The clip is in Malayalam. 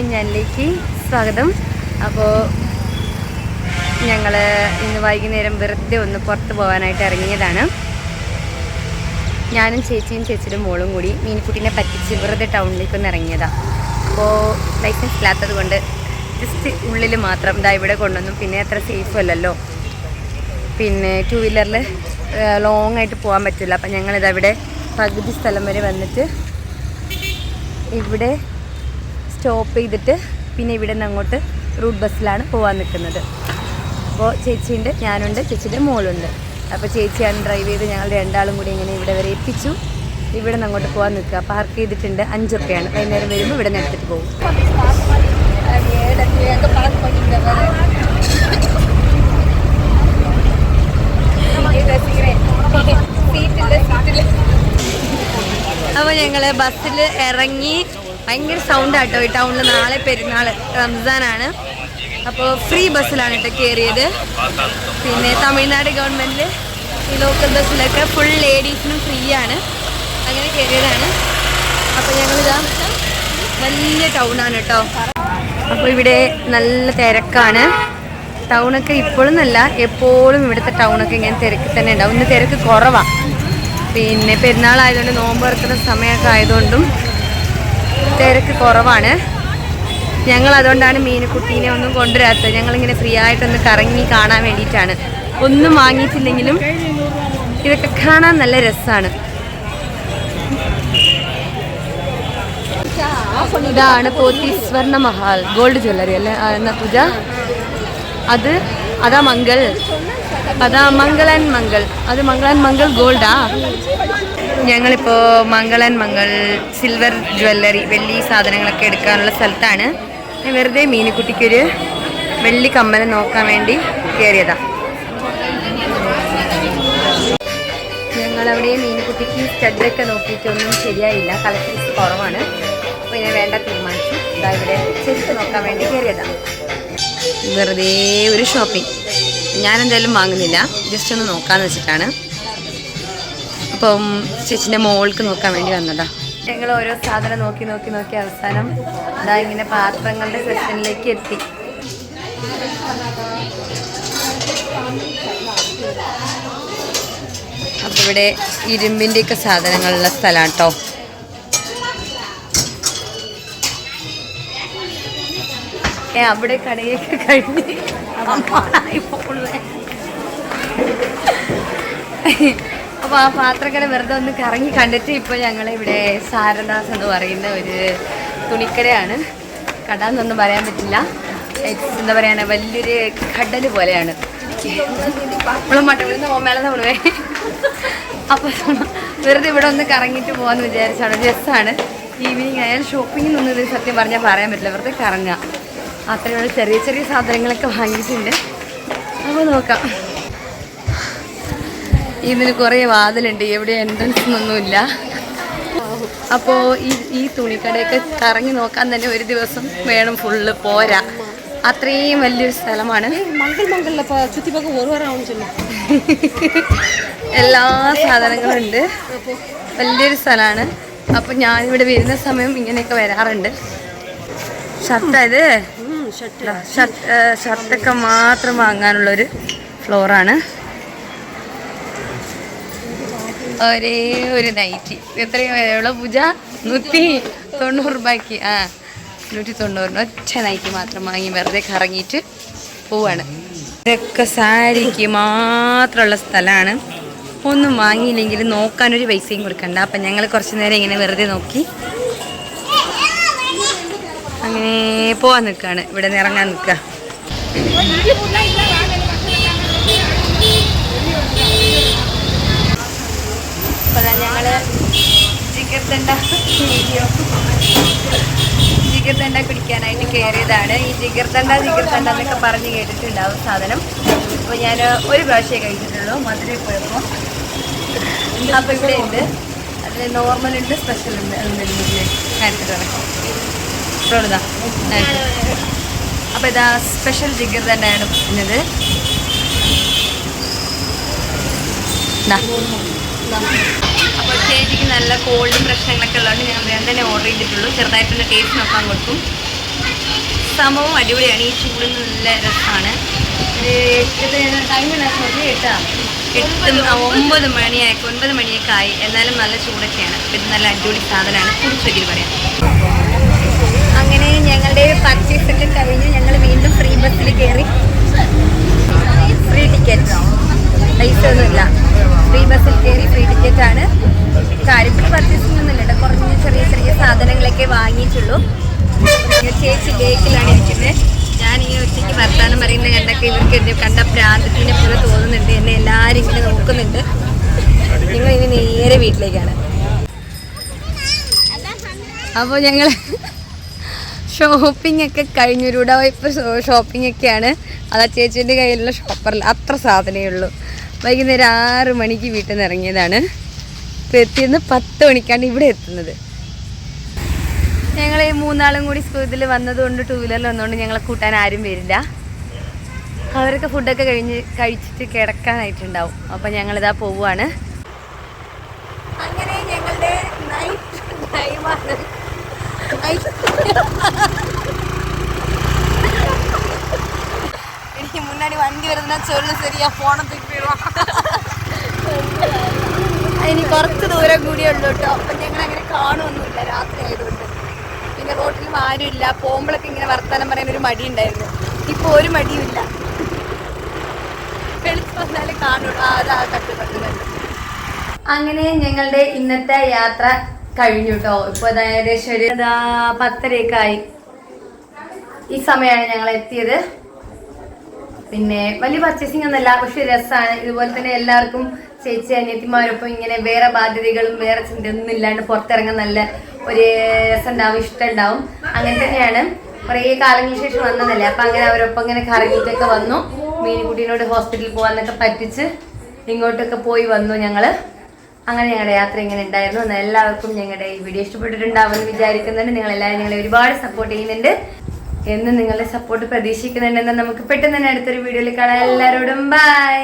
ചാനലിലേക്ക് സ്വാഗതം. അപ്പോൾ ഞങ്ങൾ ഇന്ന് വൈകുന്നേരം വെറുതെ ഒന്ന് പുറത്ത് പോകാനായിട്ട് ഇറങ്ങിയതാണ്. ഞാനും ചേച്ചിയും ചേച്ചിയുടെ മോളും കൂടി മീനുക്കുട്ടീനെ പറ്റിച്ച് വെറുതെ ടൗണിലേക്കൊന്ന് ഇറങ്ങിയതാണ്. അപ്പോൾ ലൈസൻസ് ഇല്ലാത്തത് കൊണ്ട് ജസ്റ്റ് ഉള്ളിൽ മാത്രം ഇതാ ഇവിടെ കൊണ്ടുവന്നു. പിന്നെ അത്ര സേഫ് അല്ലല്ലോ, പിന്നെ 2 വീലറിൽ ലോങ് ആയിട്ട് പോകാൻ പറ്റില്ല. അപ്പം ഞങ്ങളിതവിടെ പകുതി സ്ഥലം വരെ വന്നിട്ട് ഇവിടെ സ്റ്റോപ്പ് ചെയ്തിട്ട് പിന്നെ ഇവിടെ നിന്ന് അങ്ങോട്ട് റൂട്ട് ബസ്സിലാണ് പോകാൻ നിൽക്കുന്നത്. അപ്പോൾ ചേച്ചിയുണ്ട്, ഞാനുണ്ട്, ചേച്ചിയുടെ മോളുണ്ട്. അപ്പോൾ ചേച്ചിയാണ് ഡ്രൈവ് ചെയ്ത് ഞങ്ങൾ രണ്ടാളും കൂടി ഇങ്ങനെ ഇവിടെ വരെ എത്തിച്ചു. ഇവിടെ നിന്ന് അങ്ങോട്ട് പോകാൻ നിൽക്കുക. പാർക്ക് ചെയ്തിട്ടുണ്ട്. 5 രൂപയാണ്. വൈകുന്നേരം വരുമ്പോൾ ഇവിടെ നിന്ന് എടുത്തിട്ട് പോകും. അപ്പോൾ ഞങ്ങൾ ബസ്സിൽ ഇറങ്ങി. ഭയങ്കര സൗണ്ടാട്ടോ ഈ ടൗണിൽ. നാളെ പെരുന്നാൾ, റംസാനാണ്. അപ്പോൾ ഫ്രീ ബസ്സിലാണ് കേട്ടോ കയറിയത്. പിന്നെ തമിഴ്നാട് ഗവൺമെൻറ് ഈ ലോക്കൽ ബസ്സിലൊക്കെ ഫുൾ ലേഡീസിനും ഫ്രീ ആണ്. അങ്ങനെ കയറിയതാണ്. അപ്പോൾ ഞങ്ങളിതാ വലിയ ടൗണാണ് കേട്ടോ. അപ്പോൾ ഇവിടെ നല്ല തിരക്കാണ്. ടൗണൊക്കെ ഇപ്പോഴൊന്നല്ല, എപ്പോഴും ഇവിടുത്തെ ടൗണൊക്കെ ഇങ്ങനെ തിരക്ക് തന്നെ ഉണ്ടാവും. ഇന്ന് തിരക്ക് കുറവാണ്. പിന്നെ പെരുന്നാളായതുകൊണ്ട്, നോമ്പ് തുറക്കുന്ന സമയമൊക്കെ ആയതുകൊണ്ടും തിരക്ക് കുറവാണ്. ഞങ്ങൾ അതുകൊണ്ടാണ് മീനുക്കുട്ടീനെ ഒന്നും കൊണ്ടുവരാത്തത്. ഞങ്ങളിങ്ങനെ ഫ്രീ ആയിട്ടൊന്ന് കറങ്ങി കാണാൻ വേണ്ടിയിട്ടാണ്. ഒന്നും വാങ്ങിയിട്ടില്ലെങ്കിലും ഇതൊക്കെ കാണാൻ നല്ല രസമാണ്. ഇതാണ് പോത്തി സ്വർണ്ണ മഹാൽ ഗോൾഡ് ജ്വല്ലറി അല്ലേ എന്നാ പൂജ? അതാ മംഗൾ, അതാ മംഗളൻ മംഗൾ, അത് മംഗളൻ മംഗൾ ഗോൾഡാ. ഞങ്ങളിപ്പോൾ മംഗളൻ മംഗൾ സിൽവർ ജ്വല്ലറി, വെള്ളി സാധനങ്ങളൊക്കെ എടുക്കാനുള്ള സ്ഥലത്താണ്. വെറുതെ മീനുക്കുട്ടിക്കൊരു വെള്ളി കമ്മൽ നോക്കാൻ വേണ്ടി കയറിയതാ. ഞങ്ങളവിടെ മീനുക്കുട്ടിക്ക് സ്റ്റഡൊക്കെ നോക്കിയിട്ടൊന്നും ശരിയായില്ല, കളക്ഷൻസ് കുറവാണ്. അപ്പോൾ ഇതിനെ വേണ്ട തീരുമാനിച്ചു. ഇതാ ഇവിടെ ചെരുപ്പ് നോക്കാൻ വേണ്ടി കയറിയതാണ്. വെറുതെ ഒരു ഷോപ്പിംഗ്. ഞാനെന്തായാലും വാങ്ങുന്നില്ല, ജസ്റ്റ് ഒന്ന് നോക്കാമെന്ന് വെച്ചിട്ടാണ്. അപ്പം ചേച്ചിൻ്റെ മോൾക്ക് നോക്കാൻ വേണ്ടി വന്നതാ. ഞങ്ങൾ ഓരോ സാധനം നോക്കി നോക്കി നോക്കി അവസാനം ഇതാ ഇങ്ങനെ പാത്രങ്ങളുടെ സെക്ഷനിലേക്ക് എത്തി. അപ്പം ഇവിടെ ഇരുമ്പിൻ്റെയൊക്കെ സാധനങ്ങളുള്ള സ്ഥലമാണ് കേട്ടോ. അവിടെ കടയൊക്കെ കഴിഞ്ഞ് അപ്പോൾ ആ പാത്രക്കട വെറുതെ ഒന്ന് കറങ്ങി കണ്ടിട്ട് ഇപ്പോൾ ഞങ്ങളിവിടെ സാരദാസ് എന്ന് പറയുന്ന ഒരു തുണിക്കടയാണ്. കട എന്നൊന്നും പറയാൻ പറ്റില്ല, എന്താ പറയുക, വലിയൊരു കടൽ പോലെയാണ്. മേളെ അപ്പോൾ വെറുതെ ഇവിടെ ഒന്ന് കറങ്ങിയിട്ട് പോകാമെന്ന് വിചാരിച്ചാണ്. രസമാണ്. ഈവനിങ് ആയാലും ഷോപ്പിങ്ങിനൊന്നും ഇത് സത്യം പറഞ്ഞാൽ പറയാൻ പറ്റില്ല, വെറുതെ കറങ്ങുക. അത്രയുള്ള ചെറിയ ചെറിയ സാധനങ്ങളൊക്കെ വാങ്ങിയിട്ടുണ്ട്. അപ്പോൾ നോക്കാം. ഇതിന് കുറേ വാതിലുണ്ട്, എവിടെ എൻട്രൻസ് ഒന്നുമില്ല. അപ്പോൾ ഈ തുണിക്കടയൊക്കെ കറങ്ങി നോക്കാൻ തന്നെ ഒരു ദിവസം വേണം, ഫുള്ള് പോരാ. അത്രയും വലിയൊരു സ്ഥലമാണ്. എല്ലാ സാധനങ്ങളും ഉണ്ട്, വലിയൊരു സ്ഥലമാണ്. അപ്പോൾ ഞാനിവിടെ വരുന്ന സമയം ഇങ്ങനെയൊക്കെ വരാറുണ്ട്. ഷർട്ടായത് ഷർട്ടൊക്കെ മാത്രം വാങ്ങാനുള്ളൊരു ഫ്ലോറാണ്. ഒരേ ഒരു നൈറ്റി എത്രയും എவ்வளோ പൂജ? 190 രൂപയ്ക്ക്. 190 ഒറ്റ നൈറ്റി മാത്രം വാങ്ങി വെറുതെ കറങ്ങിയിട്ട് പോവാണ്. ഇതൊക്കെ സാരിക്ക് മാത്രമുള്ള സ്ഥലമാണ്. ഒന്നും വാങ്ങിയില്ലെങ്കിൽ നോക്കാനൊരു പൈസയും കൊടുക്കണ്ട. അപ്പം ഞങ്ങൾ കുറച്ച് നേരം ഇങ്ങനെ വെറുതെ നോക്കി അങ്ങനെ പോവാൻ നിൽക്കുകയാണ്. ഇവിടെ നിന്ന് ഇറങ്ങാൻ നിൽക്കുക. അപ്പോൾ ഞങ്ങൾ ജിഗർദണ്ഡ കുടിക്കാനായിട്ട് കയറിയതാണ്. ഈ ജിഗർദണ്ഡ എന്നൊക്കെ പറഞ്ഞ് കേട്ടിട്ടുണ്ടാവും സാധനം. അപ്പോൾ ഞാൻ ഒരു പ്രാവശ്യമേ കഴിച്ചിട്ടുള്ളൂ, മധുരയിൽ പോയപ്പോൾ. അപ്പോൾ ഇവിടെ ഉണ്ട്, അതിൽ നോർമലുണ്ട്, സ്പെഷ്യലുണ്ട്. അപ്പോൾ ഇതാ സ്പെഷ്യൽ ജിഗർദണ്ഡയാണ് പറഞ്ഞത്. അപ്പോൾ ചേച്ചിക്ക് നല്ല കോൾഡും പ്രശ്നങ്ങളൊക്കെ ഉള്ളതുകൊണ്ട് ഞാൻ വേഗം തന്നെ ഓർഡർ ചെയ്തിട്ടുള്ളൂ. ചെറുതായിട്ടൊന്ന് ടേസ്റ്റ് നോക്കാൻ കൊടുക്കും. സംഭവം അടിപൊളിയാണ്. ഈ ചൂടിന് നല്ല രസമാണ്. ടൈം നോക്കി 9 മണിയൊക്കെ ആയി. എന്നാലും നല്ല ചൂടൊക്കെയാണ്. ഇത് നല്ല അടിപൊളി സാധനമാണ്. കുടിച്ചൊക്കെ പറയാം. അങ്ങനെ ഞങ്ങളുടെ പർച്ചേസ് ഒക്കെ കഴിഞ്ഞ് ഞങ്ങൾ വീണ്ടും ഫ്രീ ബസ്സിൽ കയറി. ഫ്രീ ടിക്കറ്റ്, പൈസ ഒന്നുമില്ല. ഫ്രീ ബസ്സിൽ കയറി ഫ്രീ ടിക്കറ്റാണ്. കാര്യത്തിൽ പർച്ചേസിംഗ് ഒന്നുമില്ല കേട്ടോ. കുറഞ്ഞ ചെറിയ ചെറിയ സാധനങ്ങളൊക്കെ വാങ്ങിയിട്ടുള്ളൂ. ചേച്ചി ബേക്കിലാണ് ഇരിക്കുന്നത്. ഞാനിങ്ങനെ ഒറ്റയ്ക്ക് വർത്താനം പറയുന്നത് കണ്ടൊക്കെ ഇവർക്ക് എന്നെ കണ്ട പ്രാന്തത്തിനെ പോലെ തോന്നുന്നുണ്ട്. എന്നെ എല്ലാവരും ഇങ്ങനെ നോക്കുന്നുണ്ട്. ഞങ്ങൾ ഇനി നേരെ വീട്ടിലേക്കാണ്. അപ്പോൾ ഞങ്ങൾ ഷോപ്പിംഗ് ഒക്കെ കഴിഞ്ഞൊരുകൂടെ ഇപ്പോൾ ഷോപ്പിംഗ് ഒക്കെയാണ്. അതാ ചേച്ചീൻ്റെ കയ്യിലുള്ള ഷോപ്പറിൽ അത്ര സാധനമേ ഉള്ളൂ. വൈകുന്നേരം 6 മണിക്ക് വീട്ടിൽ നിന്ന് ഇറങ്ങിയതാണ്. ഇപ്പോൾ എത്തിയെന്ന് 10 മണിക്കാണ് ഇവിടെ എത്തുന്നത്. ഞങ്ങൾ ഈ 3 കൂടി സ്കൂളിൽ വന്നതുകൊണ്ട് 2 വീലറിൽ വന്നുകൊണ്ട് ഞങ്ങളെ കൂട്ടാൻ ആരും വരില്ല. അവരൊക്കെ ഫുഡൊക്കെ കഴിച്ചിട്ട് കിടക്കാനായിട്ടുണ്ടാവും. അപ്പം ഞങ്ങളിതാ പോവുകയാണ്. അങ്ങനെ ഞങ്ങളുടെ നൈറ്റ് ടൈമാണ്. എനിക്ക് മുന്നാടി വണ്ടി വരുന്ന ചൊല്ലു ശരിയാ ഫോണം തൂക്കിടുവാ. ഇനി കുറച്ച് ദൂരം കൂടിയേ ഉള്ളൂ കേട്ടോ. അപ്പം ഞങ്ങൾ അങ്ങനെ കാണുമൊന്നുമില്ല രാത്രി ആയതുകൊണ്ട്. പിന്നെ റോട്ടിലും ആരുമില്ല. പോകുമ്പോഴൊക്കെ ഇങ്ങനെ വർത്താനം പറയാൻ ഒരു മടി ഉണ്ടായിരുന്നു. ഇപ്പോൾ ഒരു മടിയുമില്ല. വെളിച്ച് വന്നാലേ കാണുള്ളൂ. അതാ കണ്ടു. അങ്ങനെ ഞങ്ങളുടെ ഇന്നത്തെ യാത്ര കഴിഞ്ഞു കേട്ടോ. ഇപ്പോൾ ഏകദേശം ഒരു 10:30 ആയി. ഈ സമയമാണ് ഞങ്ങൾ എത്തിയത്. പിന്നെ വലിയ പർച്ചേസിംഗ് ഒന്നുമല്ല, പക്ഷെ രസമാണ്. ഇതുപോലെ തന്നെ എല്ലാവർക്കും ചേച്ചി അനിയത്തിമാരൊപ്പം ഇങ്ങനെ വേറെ ബാധ്യതകളും വേറെ ചിന്തയൊന്നും ഇല്ലാണ്ട് പുറത്തിറങ്ങാൻ നല്ല ഒരു രസം ഉണ്ടാവും, ഇഷ്ടം ഉണ്ടാവും. അങ്ങനെ തന്നെയാണ്. കുറേ കാലങ്ങൾക്ക് ശേഷം വന്നതല്ലേ. അപ്പം അങ്ങനെ അവരൊപ്പം ഇങ്ങനെ കറങ്ങിയിട്ടൊക്കെ വന്നു. മീനുകുട്ടീനോട് ഹോസ്പിറ്റലിൽ പോകാനൊക്കെ പറ്റിച്ച് ഇങ്ങോട്ടൊക്കെ പോയി വന്നു ഞങ്ങൾ. അങ്ങനെ ഞങ്ങളുടെ യാത്ര ഇങ്ങനെ ഉണ്ടായിരുന്നു. എന്നാൽ എല്ലാവർക്കും ഞങ്ങളുടെ ഈ വീഡിയോ ഇഷ്ടപ്പെട്ടിട്ടുണ്ടാവുമെന്ന് വിചാരിക്കുന്നുണ്ട്. നിങ്ങളെല്ലാവരും ഞങ്ങളെ ഒരുപാട് സപ്പോർട്ട് ചെയ്യുന്നുണ്ട്. എന്നും നിങ്ങളുടെ സപ്പോർട്ട് പ്രതീക്ഷിക്കുന്നുണ്ടെന്ന് നമുക്ക് പെട്ടെന്ന് തന്നെ അടുത്തൊരു വീഡിയോയിൽ കാണാം. എല്ലാവരോടും ബൈ.